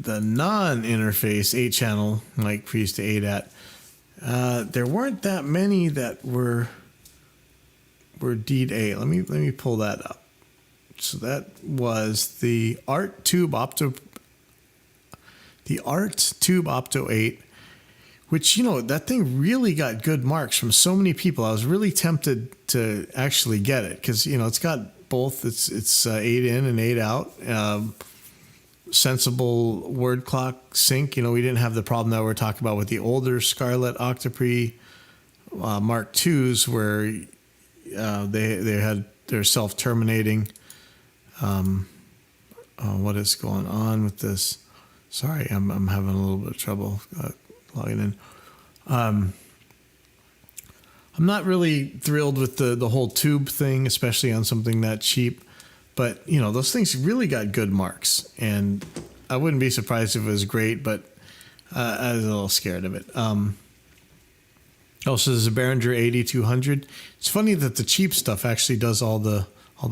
the non-interface 8-channel mic pre's to ADAT, there weren't that many that were D to A. Let me pull that up. So that was the Art Tube Opto 8, which, you know, that thing really got good marks from so many people. I was really tempted to actually get it because, you know, it's got both. It's 8 in and 8 out. Sensible word clock sync. You know, we didn't have the problem that we're talking about with the older Scarlett Octopre Mark IIs where they're self-terminating. What is going on with this? Sorry, I'm having a little bit of trouble logging in. I'm not really thrilled with the whole tube thing, especially on something that cheap. But, you know, those things really got good marks. And I wouldn't be surprised if it was great, but I was a little scared of it. Also, there's a Behringer 8200. It's funny that the cheap stuff actually does all the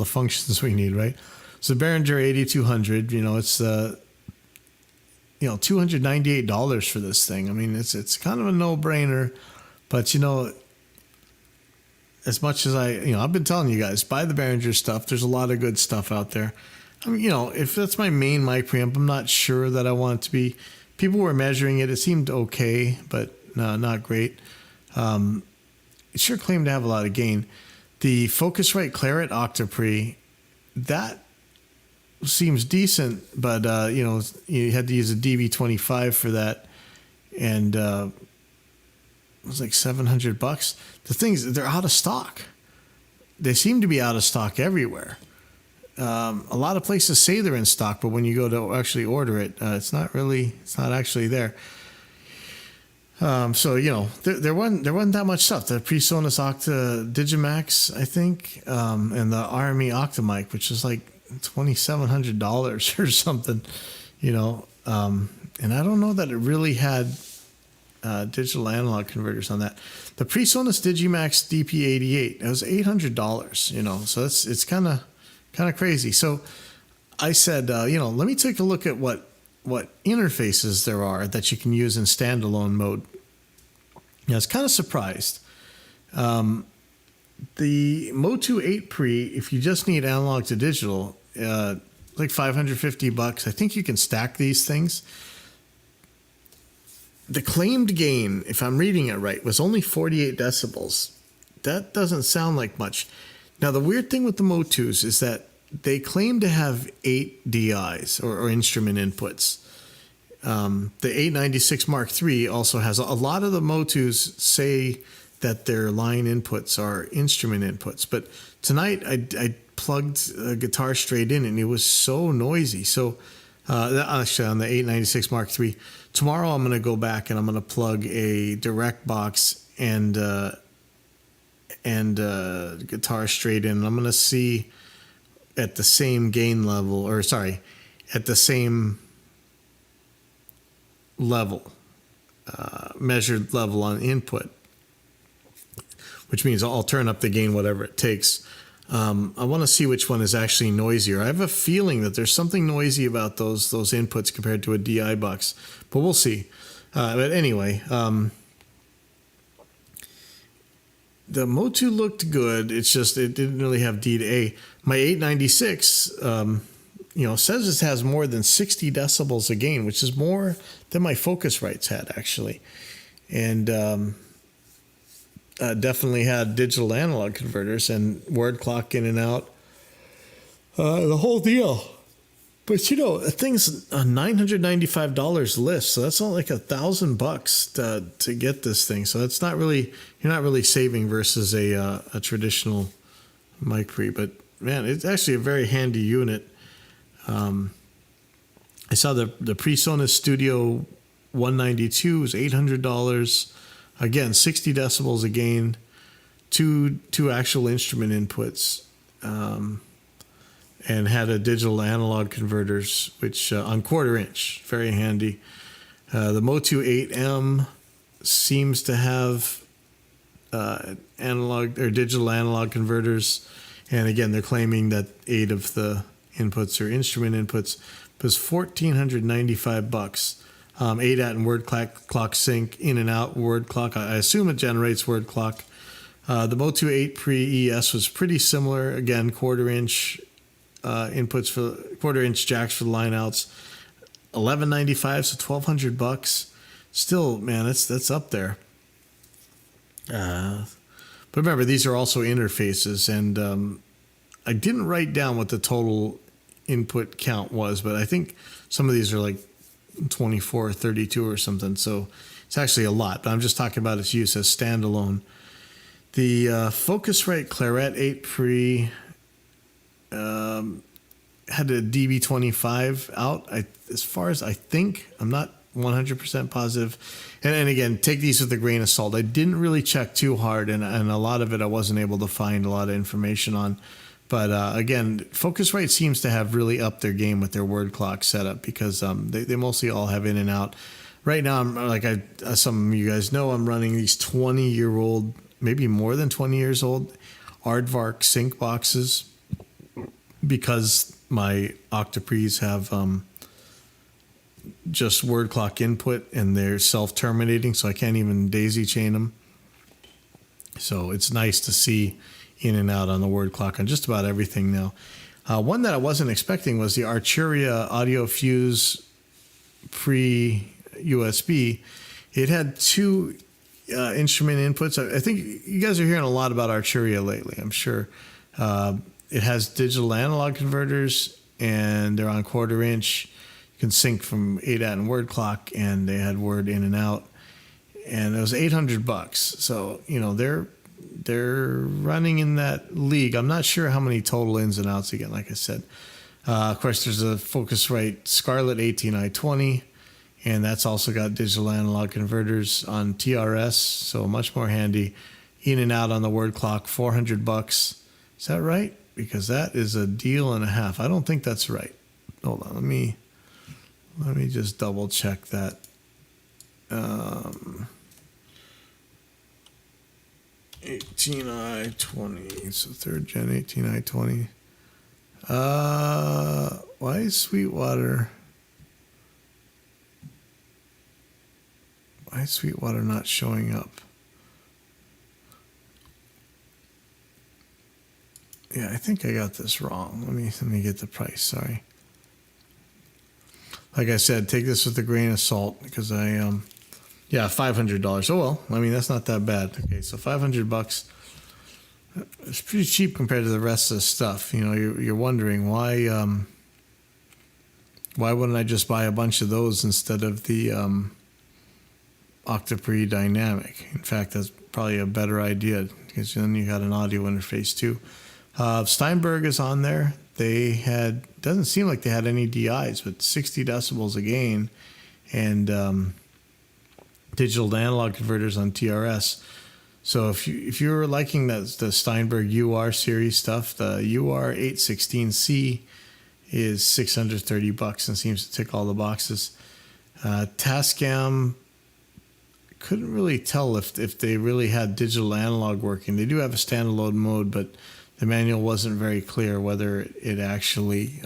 functions we need, right? So the Behringer 8200, you know, it's $298 for this thing. I mean, it's kind of a no-brainer, but, you know, as much as I've been telling you guys, buy the Behringer stuff. There's a lot of good stuff out there. I mean, you know, if that's my main mic preamp, I'm not sure that I want it to be. People were measuring it. It seemed okay, but not great. It sure claimed to have a lot of gain. The Focusrite Claret Octopre, that seems decent, but you know, you had to use a DB25 for that, and it was like $700. The things, they're out of stock. They seem to be out of stock everywhere. A lot of places say they're in stock, but when you go to actually order it, it's not actually there. So, you know, there wasn't that much stuff. The PreSonus Octa Digimax, I think, and the RME Octamic, which is like $2,700 or something, you know. And I don't know that it really had digital analog converters on that. The PreSonus Digimax DP88, it was $800, you know. So it's kind of crazy. So I said, you know, let me take a look at what interfaces there are that you can use in standalone mode. I was kind of surprised. The Motu 8 Pre, if you just need analog to digital, like $550. I think you can stack these things. The claimed gain, if I'm reading it right, was only 48 decibels. That doesn't sound like much. Now, the weird thing with the Motus is that they claim to have 8 DIs or instrument inputs. The 896 Mark III also has a lot of the Motus say that their line inputs are instrument inputs. But tonight I plugged a guitar straight in and it was so noisy. So actually on the 896 Mark III, tomorrow I'm going to go back and I'm going to plug a direct box and guitar straight in. I'm going to see at the same gain level, or sorry, at the same level, measured level on input, which means I'll turn up the gain whatever it takes. I want to see which one is actually noisier. I have a feeling that there's something noisy about those inputs compared to a DI box, but we'll see. But anyway, the Motu looked good. It's just it didn't really have D to A. My 896, says it has more than 60 decibels of gain, which is more than my Focusrites had actually, and definitely had digital analog converters and word clock in and out, the whole deal. But the thing's a $995 list, so that's only like $1,000 to get this thing. So it's not really, you're not really saving versus a traditional mic pre. But man, it's actually a very handy unit. I saw the PreSonus Studio 192 was $800. Again, 60 decibels of gain, two actual instrument inputs, and had a digital analog converters, which on 1/4 inch, very handy. The Motu 8M seems to have analog or digital analog converters, and again, they're claiming that 8 of the inputs are instrument inputs. It was $1,495. ADAT and word clock sync, in and out word clock. I assume it generates word clock. The Motu 8 pre-ES was pretty similar. Again, quarter-inch inputs for quarter-inch jacks for the lineouts. $1,195, so $1,200. Still, man, that's up there. But remember, these are also interfaces, and I didn't write down what the total input count was, but I think some of these are like 24 or 32 or something, so it's actually a lot, but I'm just talking about its use as standalone. The Focusrite Claret 8 Pre had a DB25 out, as far as I think. I'm not 100% positive, and again, take these with a grain of salt. I didn't really check too hard, and a lot of it I wasn't able to find a lot of information on. But again, Focusrite seems to have really upped their game with their word clock setup, because they mostly all have in and out. Right now, as some of you guys know, I'm running these 20-year-old, maybe more than 20 years old, Aardvark sync boxes, because my Octopres have just word clock input, and they're self-terminating, so I can't even daisy chain them. So it's nice to see in and out on the word clock on just about everything now. One that I wasn't expecting was the Arturia Audio Fuse pre-USB. It had two instrument inputs. I think you guys are hearing a lot about Arturia lately, I'm sure. It has digital analog converters, and they're on quarter-inch. You can sync from ADAT and word clock, and they had word in and out. And it was $800. So, they're running in that league. I'm not sure how many total ins and outs again, like I said. Of course, there's a Focusrite Scarlett 18i20, and that's also got digital analog converters on TRS, so much more handy. In and out on the word clock, $400. Is that right? Because that is a deal and a half. I don't think that's right. Hold on, let me just double check that. 18i20, so third gen 18i20. Why is Sweetwater not showing up? Yeah, I think I got this wrong. Let me get the price. Sorry. Like I said, take this with a grain of salt, because yeah, $500. Oh well, that's not that bad. Okay, so $500. It's pretty cheap compared to the rest of the stuff. You're wondering why wouldn't I just buy a bunch of those instead of the Octopre Dynamic? In fact, that's probably a better idea, because then you got an audio interface too. Steinberg is on there. Doesn't seem like they had any DIs, but 60 decibels a gain, and digital to analog converters on TRS. So if you're liking the Steinberg UR series stuff, the UR 816C is $630 and seems to tick all the boxes. Tascam, couldn't really tell if they really had digital analog working. They do have a standalone mode, but the manual wasn't very clear whether it actually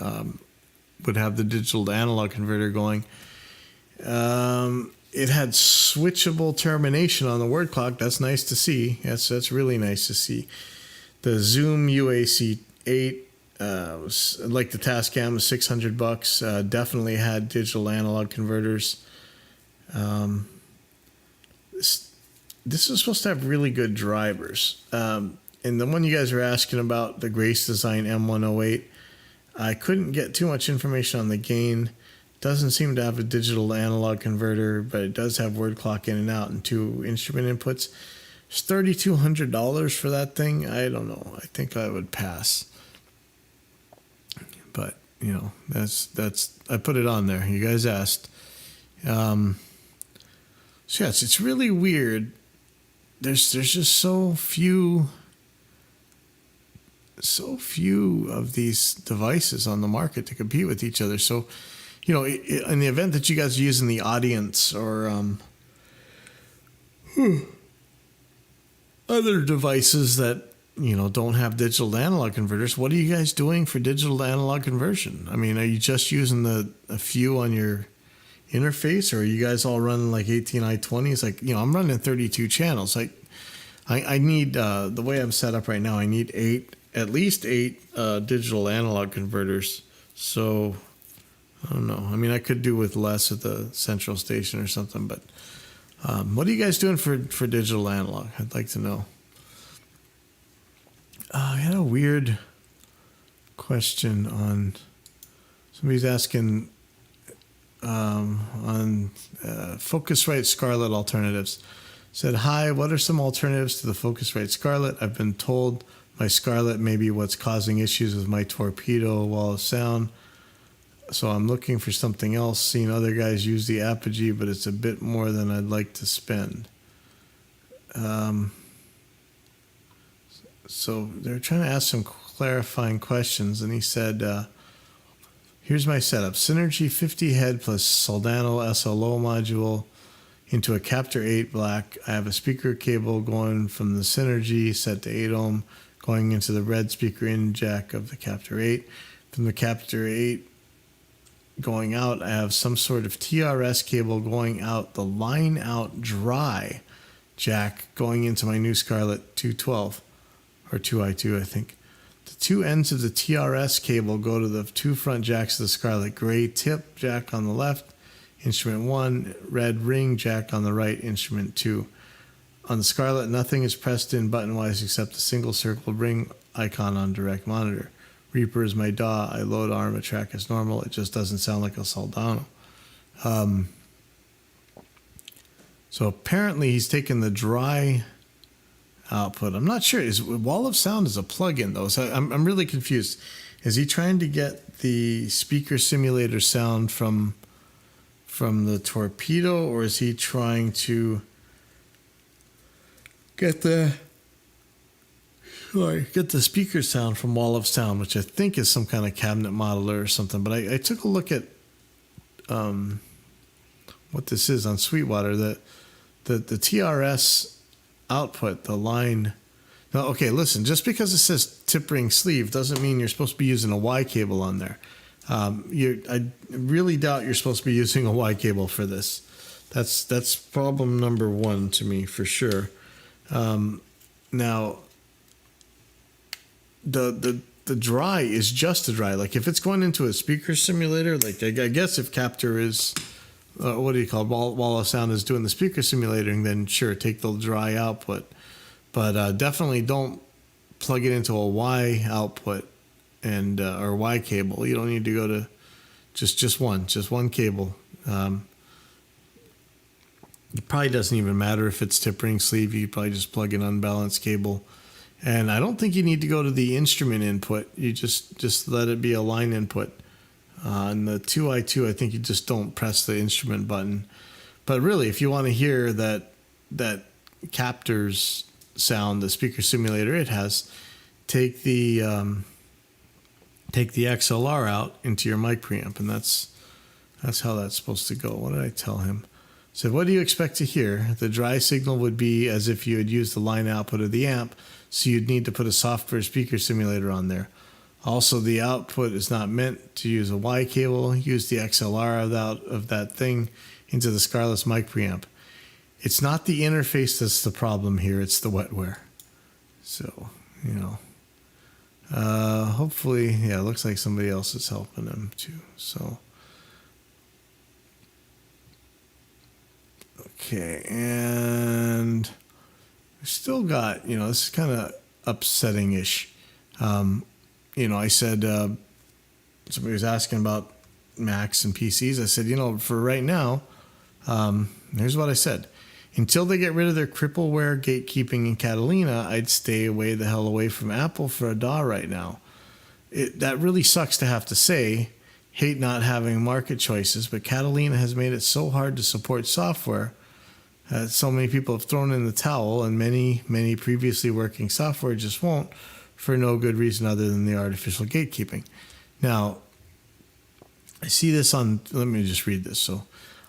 would have the digital to analog converter going. It had switchable termination on the word clock. That's nice to see. That's really nice to see. The Zoom UAC 8, like the Tascam, was $600. Definitely had digital analog converters. This is supposed to have really good drivers. And the one you guys are asking about, the Grace Design M108, I couldn't get too much information on the gain. Doesn't seem to have a digital analog converter, but it does have word clock in and out and two instrument inputs. It's $3,200 for that thing. I don't know. I think I would pass. But that's I put it on there. You guys asked. So yes, it's really weird. There's just so few of these devices on the market to compete with each other. So, in the event that you guys are using the Audience or other devices that don't have digital to analog converters. What are you guys doing for digital to analog conversion? I mean, are you just using a few on your interface, or are you guys all running like 18i20s? Like, I'm running 32 channels. Like, I need, the way I'm set up right now, I need at least eight digital analog converters. So I don't know. I mean, I could do with less at the central station or something, but what are you guys doing for digital analog? I'd like to know. I had a weird question on, somebody's asking on Focusrite Scarlett alternatives. Said, hi, what are some alternatives to the Focusrite Scarlett? I've been told my Scarlett may be what's causing issues with my torpedo wall of sound. So I'm looking for something else. Seen other guys use the Apogee, but it's a bit more than I'd like to spend. So they're trying to ask some clarifying questions, and he said, here's my setup. Synergy 50 head plus Soldano SLO module into a Captor 8 black. I have a speaker cable going from the Synergy set to 8 ohm going into the red speaker in jack of the Captor 8. From the Captor 8 going out, I have some sort of TRS cable going out the line out dry jack going into my new Scarlett 212 or 2i2, I think. The two ends of the TRS cable go to the two front jacks of the Scarlett. Gray tip jack on the left, instrument 1, red ring jack on the right, instrument 2. On the Scarlett, nothing is pressed in button-wise except a single circle ring icon on direct monitor. Reaper is my DAW. I load ARM a track as normal. It just doesn't sound like a Soldano. So apparently he's taken the dry output. I'm not sure. Is Wall of Sound is a plugin though, so I'm really confused. Is he trying to get the speaker simulator sound from the torpedo, or is he trying to get the speaker sound from Wall of Sound, which I think is some kind of cabinet modeler or something? But I took a look at what this is on Sweetwater. The TRS output, the line. Now, okay, listen, just because it says tip ring sleeve doesn't mean you're supposed to be using a Y cable on there. I really doubt you're supposed to be using a Y cable for this. That's problem number one to me for sure. Now, the dry is just a dry. Like if it's going into a speaker simulator, like I guess if Captor is, what do you call it? Wall of Sound is doing the speaker simulating, then sure, take the dry output. But definitely don't plug it into a Y output and or Y cable. You don't need to go to just one cable. It probably doesn't even matter if it's tip ring sleeve. You probably just plug an unbalanced cable. And I don't think you need to go to the instrument input. You just let it be a line input. On the 2i2, I think you just don't press the instrument button. But really, if you want to hear that Captor's sound, the speaker simulator it has, take the XLR out into your mic preamp, and that's how that's supposed to go. What did I tell him? I said, what do you expect to hear? The dry signal would be as if you had used the line output of the amp, so you'd need to put a software speaker simulator on there. Also, the output is not meant to use a Y cable. Use the XLR of that thing into the Scarlett's mic preamp. It's not the interface that's the problem here. It's the wetware. So, hopefully, yeah, it looks like somebody else is helping him too. So, okay, and we still got, this is kind of upsetting-ish. I said, somebody was asking about Macs and PCs. I said, for right now, here's what I said. Until they get rid of their crippleware gatekeeping in Catalina, I'd stay the hell away from Apple for a DAW right now. That really sucks to have to say. Hate not having market choices, but Catalina has made it so hard to support software. So many people have thrown in the towel, and many, many previously working software just won't, for no good reason other than the artificial gatekeeping. Now, I see this let me just read this. So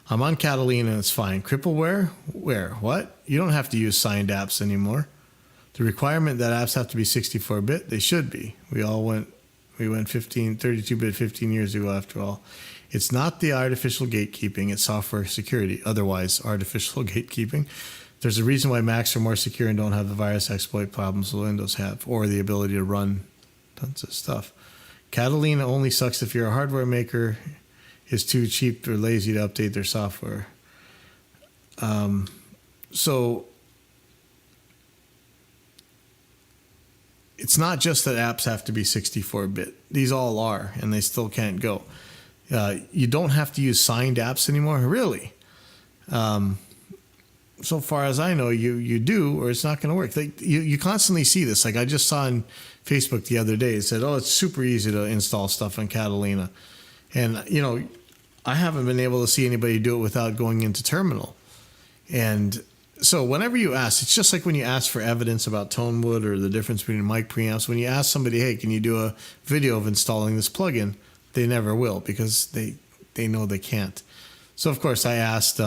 I'm on Catalina, it's fine. Crippleware? Where? What? You don't have to use signed apps anymore. The requirement that apps have to be 64-bit, they should be. We went 32-bit 15 years ago after all. It's not the artificial gatekeeping, it's software security, otherwise artificial gatekeeping. There's a reason why Macs are more secure and don't have the virus exploit problems Windows have, or the ability to run tons of stuff. Catalina only sucks if you're a hardware maker, is too cheap or lazy to update their software. So it's not just that apps have to be 64-bit. These all are, and they still can't go. You don't have to use signed apps anymore, really. So far as I know, you do, or it's not going to work. You constantly see this. Like I just saw on Facebook the other day, it said, oh, it's super easy to install stuff on Catalina. And, you know, I haven't been able to see anybody do it without going into terminal. And so whenever you ask, it's just like when you ask for evidence about Tonewood or the difference between mic preamps. When you ask somebody, hey, can you do a video of installing this plugin? They never will because they know they can't. So, of course, I asked,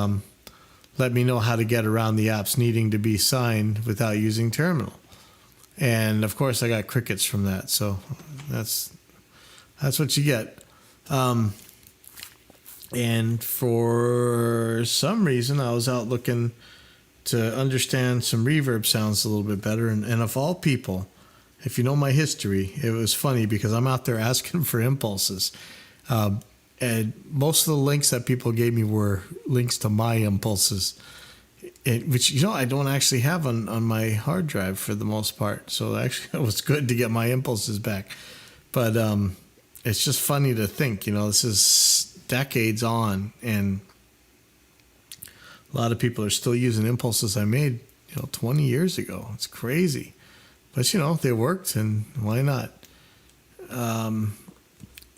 let me know how to get around the apps needing to be signed without using terminal. And, of course, I got crickets from that. So that's what you get. And for some reason, I was out looking to understand some reverb sounds a little bit better. And of all people, if you know my history, it was funny because I'm out there asking for impulses. And most of the links that people gave me were links to my impulses, which, you know, I don't actually have on my hard drive for the most part. So actually it was good to get my impulses back. But it's just funny to think, you know, this is decades on and a lot of people are still using impulses I made, you know, 20 years ago. It's crazy. But, you know, they worked, and why not? And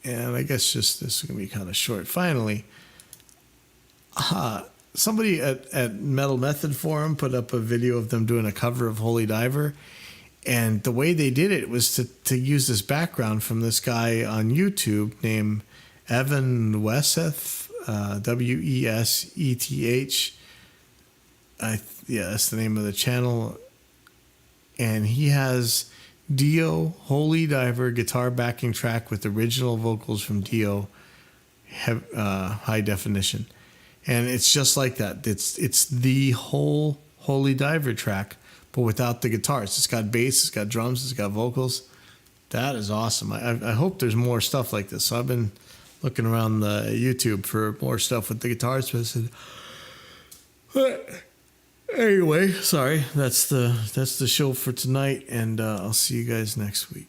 I guess just this is going to be kind of short. Finally, somebody at Metal Method Forum put up a video of them doing a cover of Holy Diver. And the way they did it was to use this background from this guy on YouTube named Evan Weseth, Weseth. Yeah, that's the name of the channel. And he has Dio Holy Diver guitar backing track with original vocals from Dio, high definition. And it's just like that. It's the whole Holy Diver track, but without the guitars. It's got bass, it's got drums, it's got vocals. That is awesome. I hope there's more stuff like this. So I've been looking around the YouTube for more stuff with the guitars. Anyway, sorry. That's the show for tonight, and I'll see you guys next week.